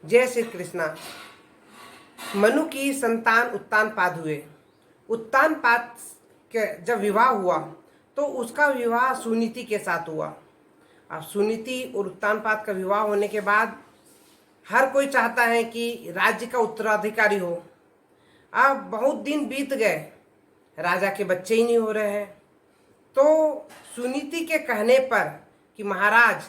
जय श्री कृष्णा। मनु की संतान उत्तानपाद हुए। उत्तानपाद के जब विवाह हुआ तो उसका विवाह सुनीति के साथ हुआ। अब सुनीति और उत्तानपाद का विवाह होने के बाद हर कोई चाहता है कि राज्य का उत्तराधिकारी हो। अब बहुत दिन बीत गए, राजा के बच्चे ही नहीं हो रहे हैं। तो सुनीति के कहने पर कि महाराज,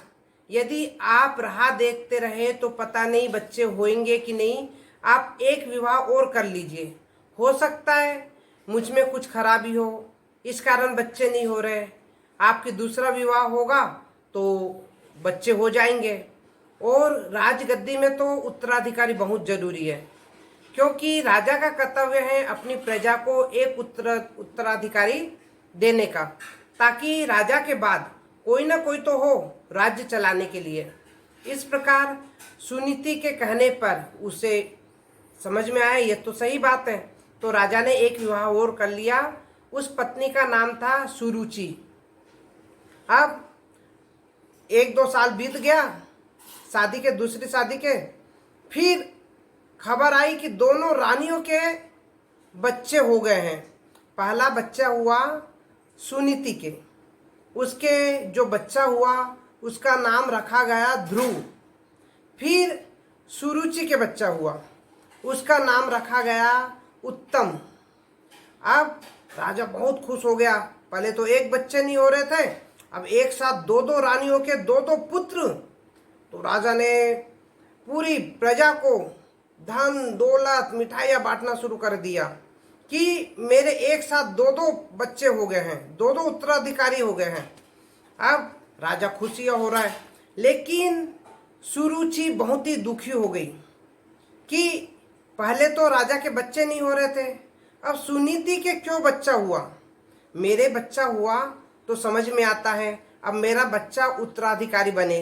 यदि आप राह देखते रहे तो पता नहीं बच्चे होंगे कि नहीं, आप एक विवाह और कर लीजिए। हो सकता है मुझ में कुछ खराबी हो, इस कारण बच्चे नहीं हो रहे। आपकी दूसरा विवाह होगा तो बच्चे हो जाएंगे। और राजगद्दी में तो उत्तराधिकारी बहुत जरूरी है, क्योंकि राजा का कर्तव्य है अपनी प्रजा को एक उत्तराधिकारी देने का, ताकि राजा के बाद कोई ना कोई तो हो राज्य चलाने के लिए। इस प्रकार सुनीति के कहने पर उसे समझ में आया ये तो सही बात है, तो राजा ने एक विवाह और कर लिया। उस पत्नी का नाम था सुरुचि। अब 1-2 साल बीत गया दूसरी शादी के। फिर खबर आई कि दोनों रानियों के बच्चे हो गए हैं। पहला बच्चा हुआ सुनीति के, उसके जो बच्चा हुआ उसका नाम रखा गया ध्रुव। फिर सुरुचि के बच्चा हुआ, उसका नाम रखा गया उत्तम। अब राजा बहुत खुश हो गया। पहले तो एक बच्चे नहीं हो रहे थे, अब एक साथ 2-2 रानियों के 2-2 पुत्र। तो राजा ने पूरी प्रजा को धन दौलत मिठाइयाँ बांटना शुरू कर दिया कि मेरे एक साथ 2-2 बच्चे हो गए हैं, 2-2 उत्तराधिकारी हो गए हैं। अब राजा खुशियाँ हो रहा है, लेकिन सुरुचि बहुत ही दुखी हो गई कि पहले तो राजा के बच्चे नहीं हो रहे थे, अब सुनीति के क्यों बच्चा हुआ। मेरे बच्चा हुआ तो समझ में आता है, अब मेरा बच्चा उत्तराधिकारी बने।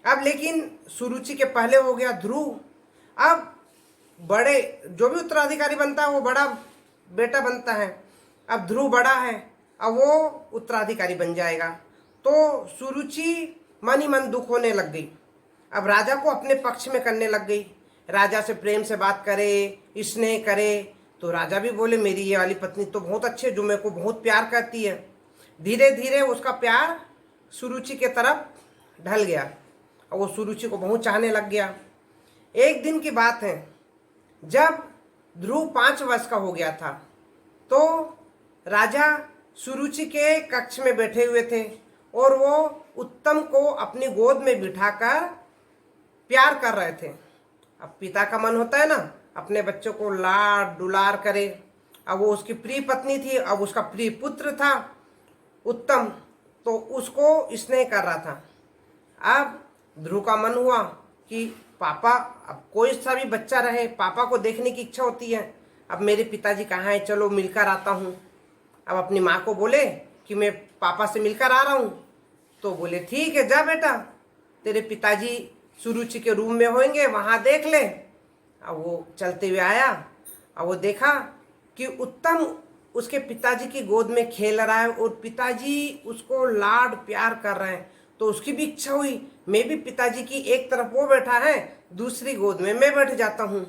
अब लेकिन सुरुचि के पहले हो गया ध्रुव। अब बड़े जो भी उत्तराधिकारी बनता है वो बड़ा बेटा बनता है। अब ध्रुव बड़ा है, अब वो उत्तराधिकारी बन जाएगा। तो सुरुचि मन ही मन दुख होने लग गई। अब राजा को अपने पक्ष में करने लग गई, राजा से प्रेम से बात करे, स्नेह करे। तो राजा भी बोले मेरी ये वाली पत्नी तो बहुत अच्छी है, जो मेरे को बहुत प्यार करती है। धीरे धीरे उसका प्यार सुरुचि के तरफ ढल गया और वो सुरुचि को बहुत चाहने लग गया। एक दिन की बात है, जब ध्रुव 5 वर्ष का हो गया था तो राजा सुरुचि के कक्ष में बैठे हुए थे और वो उत्तम को अपनी गोद में बिठाकर प्यार कर रहे थे। अब पिता का मन होता है ना अपने बच्चों को लाड दुलार करे। अब वो उसकी प्रिय पत्नी थी, अब उसका प्रिय पुत्र था उत्तम, तो उसको स्नेह कर रहा था। अब ध्रुव का मन हुआ कि पापा, अब कोई सा भी बच्चा रहे, पापा को देखने की इच्छा होती है। अब मेरे पिताजी कहाँ हैं, चलो मिलकर आता हूँ। अब अपनी माँ को बोले कि मैं पापा से मिलकर आ रहा हूँ। तो बोले ठीक है, जा बेटा, तेरे पिताजी सुरुचि के रूम में होंगे, वहाँ देख ले। अब वो चलते हुए आया, अब वो देखा कि उत्तम उसके पिताजी की गोद में खेल रहा है और पिताजी उसको लाड प्यार कर रहे हैं। तो उसकी भी इच्छा हुई, मैं भी पिताजी की एक तरफ वो बैठा है, दूसरी गोद में मैं बैठ जाता हूँ।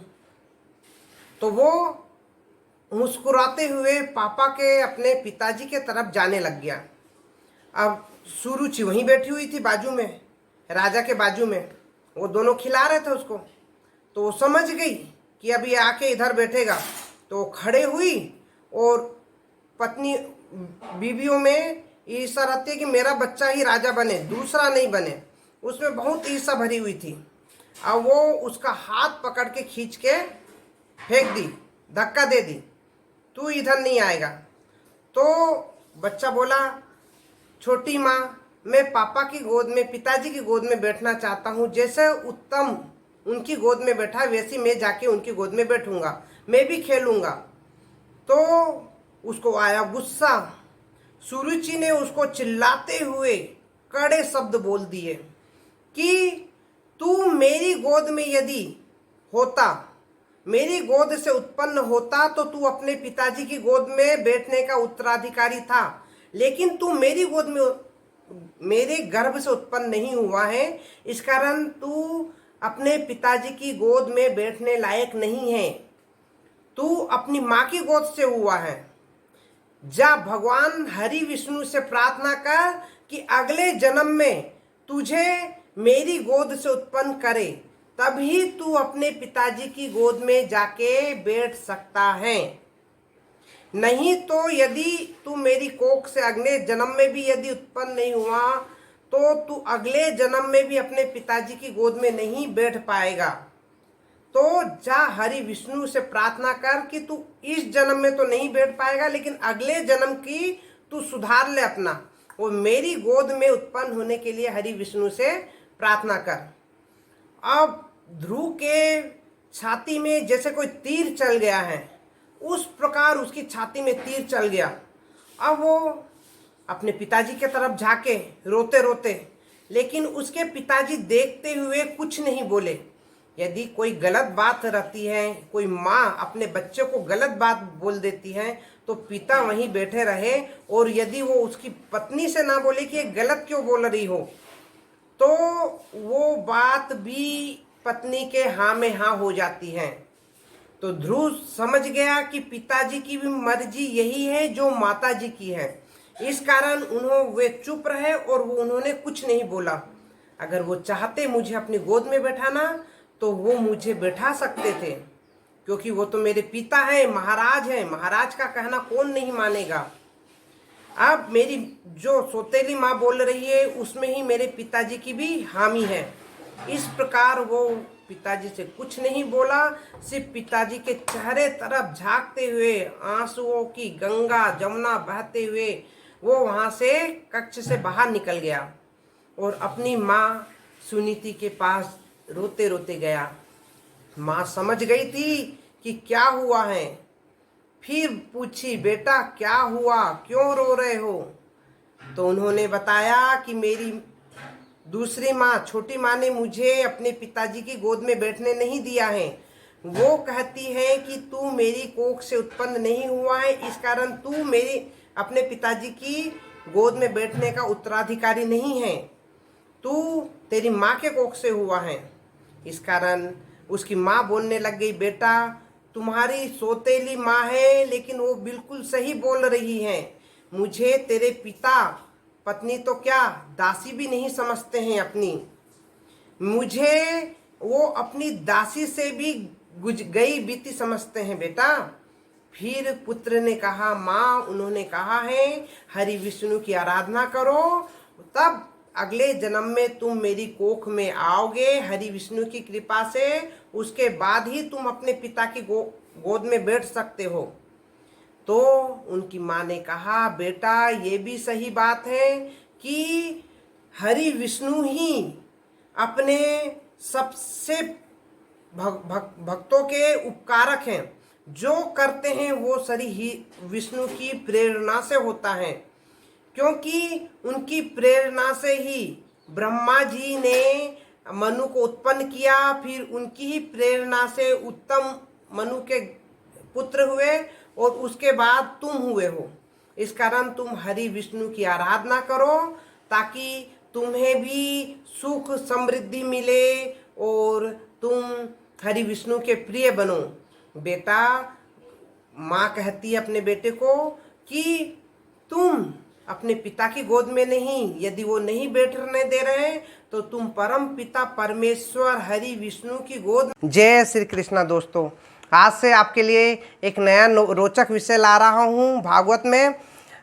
तो वो मुस्कुराते हुए पापा के अपने पिताजी के तरफ जाने लग गया। अब सुरुचि वहीं बैठी हुई थी बाजू में, राजा के बाजू में, वो दोनों खिला रहे थे उसको। तो वो समझ गई कि अब ये आके इधर बैठेगा, तो खड़े हुई और पत्नी बीवियों में ईर्ष्या रहती है कि मेरा बच्चा ही राजा बने, दूसरा नहीं बने। उसमें बहुत ईर्ष्या भरी हुई थी। अब वो उसका हाथ पकड़ के खींच के फेंक दी, धक्का दे दी, तू इधर नहीं आएगा। तो बच्चा बोला, छोटी माँ, मैं पापा की गोद में, पिताजी की गोद में बैठना चाहता हूँ। जैसे उत्तम उनकी गोद में बैठा वैसे मैं जाके उनकी गोद में बैठूंगा, मैं भी खेलूंगा। तो उसको आया गुस्सा। सुरुचि ने उसको चिल्लाते हुए कड़े शब्द बोल दिए कि तू मेरी गोद में यदि होता, मेरी गोद से उत्पन्न होता तो तू अपने पिताजी की गोद में बैठने का उत्तराधिकारी था, लेकिन तू मेरी गोद में, मेरे गर्भ से उत्पन्न नहीं हुआ है, इस कारण तू अपने पिताजी की गोद में बैठने लायक नहीं है। तू अपनी माँ की गोद से हुआ है। जा भगवान हरि विष्णु से प्रार्थना कर कि अगले जन्म में तुझे मेरी गोद से उत्पन्न करे, तभी तू अपने पिताजी की गोद में जाके बैठ सकता है। नहीं तो यदि तू मेरी कोख से अगले जन्म में भी यदि उत्पन्न नहीं हुआ तो तू अगले जन्म में भी अपने पिताजी की गोद में नहीं बैठ पाएगा। तो जा हरि विष्णु से प्रार्थना कर कि तू इस जन्म में तो नहीं बैठ पाएगा, लेकिन अगले जन्म की तू सुधार ले अपना, वो मेरी गोद में उत्पन्न होने के लिए हरि विष्णु से प्रार्थना कर। अब ध्रुव के छाती में जैसे कोई तीर चल गया है, उस प्रकार उसकी छाती में तीर चल गया। अब वो अपने पिताजी की तरफ झाके रोते रोते, लेकिन उसके पिताजी देखते हुए कुछ नहीं बोले। यदि कोई गलत बात रहती है, कोई माँ अपने बच्चे को गलत बात बोल देती है, तो पिता वहीं बैठे रहे, और यदि वो उसकी पत्नी से ना बोले कि ये गलत क्यों बोल रही हो, तो वो बात भी पत्नी के हाँ में हाँ हो जाती है। तो ध्रुव समझ गया कि पिताजी की भी मर्जी यही है जो माताजी की है। इस कारण वे चुप रहे और उन्होंने कुछ नहीं बोला। अगर वो चाहते मुझे अपनी गोद में बैठाना तो वो मुझे बैठा सकते थे, क्योंकि वो तो मेरे पिता हैं, महाराज हैं, महाराज का कहना कौन नहीं मानेगा। अब मेरी जो सौतेली माँ बोल रही है उसमें ही मेरे पिताजी की भी हामी है। इस प्रकार वो पिताजी से कुछ नहीं बोला, सिर्फ पिताजी के चेहरे तरफ झांकते हुए आंसुओं की गंगा जमुना बहते हुए वो वहाँ से कक्ष से बाहर निकल गया और अपनी माँ सुनीति के पास रोते रोते गया। माँ समझ गई थी कि क्या हुआ है, फिर पूछी, बेटा क्या हुआ, क्यों रो रहे हो? तो उन्होंने बताया कि मेरी दूसरी माँ, छोटी माँ ने मुझे अपने पिताजी की गोद में बैठने नहीं दिया है। वो कहती है कि तू मेरी कोख से उत्पन्न नहीं हुआ है, इस कारण तू मेरी अपने पिताजी की गोद में बैठने का उत्तराधिकारी नहीं है। तू तेरी माँ के कोख से हुआ है। इस कारण उसकी माँ बोलने लग गई, बेटा तुम्हारी सौतेली माँ है, लेकिन वो बिल्कुल सही बोल रही है। मुझे तेरे पिता पत्नी तो क्या दासी भी नहीं समझते हैं अपनी, मुझे वो अपनी दासी से भी गई बीती समझते हैं बेटा। फिर पुत्र ने कहा, माँ उन्होंने कहा है हरि विष्णु की आराधना करो, तब अगले जन्म में तुम मेरी कोख में आओगे हरि विष्णु की कृपा से, उसके बाद ही तुम अपने पिता की गोद में बैठ सकते हो। तो उनकी माँ ने कहा, बेटा ये भी सही बात है कि हरि विष्णु ही अपने सबसे भक्तों के उपकारक हैं। जो करते हैं वो सरी ही विष्णु की प्रेरणा से होता है, क्योंकि उनकी प्रेरणा से ही ब्रह्मा जी ने मनु को उत्पन्न किया, फिर उनकी ही प्रेरणा से उत्तम मनु के पुत्र हुए और उसके बाद तुम हुए हो। इस कारण तुम हरि विष्णु की आराधना करो ताकि तुम्हें भी सुख समृद्धि मिले और तुम हरि विष्णु के प्रिय बनो। बेटा, माँ कहती है अपने बेटे को कि तुम अपने पिता की गोद में नहीं, यदि वो नहीं बैठने दे रहे हैं तो तुम परम पिता परमेश्वर हरि विष्णु की गोद। जय श्री कृष्णा। दोस्तों, आज से आपके लिए एक नया रोचक विषय ला रहा हूँ भागवत में।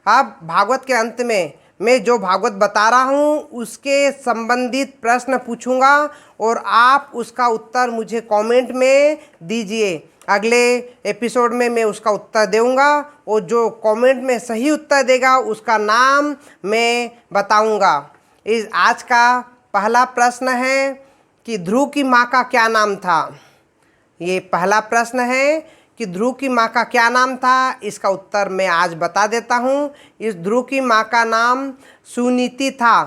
अब भागवत के अंत में मैं जो भागवत बता रहा हूँ उसके संबंधित प्रश्न पूछूंगा और आप उसका उत्तर मुझे कमेंट में दीजिए। अगले एपिसोड में मैं उसका उत्तर दूंगा और जो कमेंट में सही उत्तर देगा उसका नाम मैं बताऊंगा। इस आज का पहला प्रश्न है कि ध्रुव की माँ का क्या नाम था। ये पहला प्रश्न है कि ध्रुव की माँ का क्या नाम था। इसका उत्तर मैं आज बता देता हूँ। इस ध्रुव की माँ का नाम सुनीति था।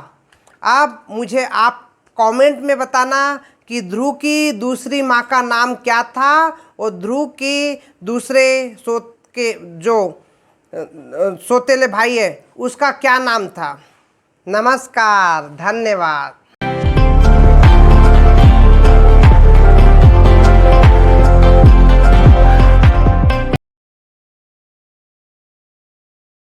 अब मुझे आप कमेंट में बताना कि ध्रुव की दूसरी माँ का नाम क्या था और ध्रुव की दूसरे जो सौतेले भाई है उसका क्या नाम था। नमस्कार, धन्यवाद।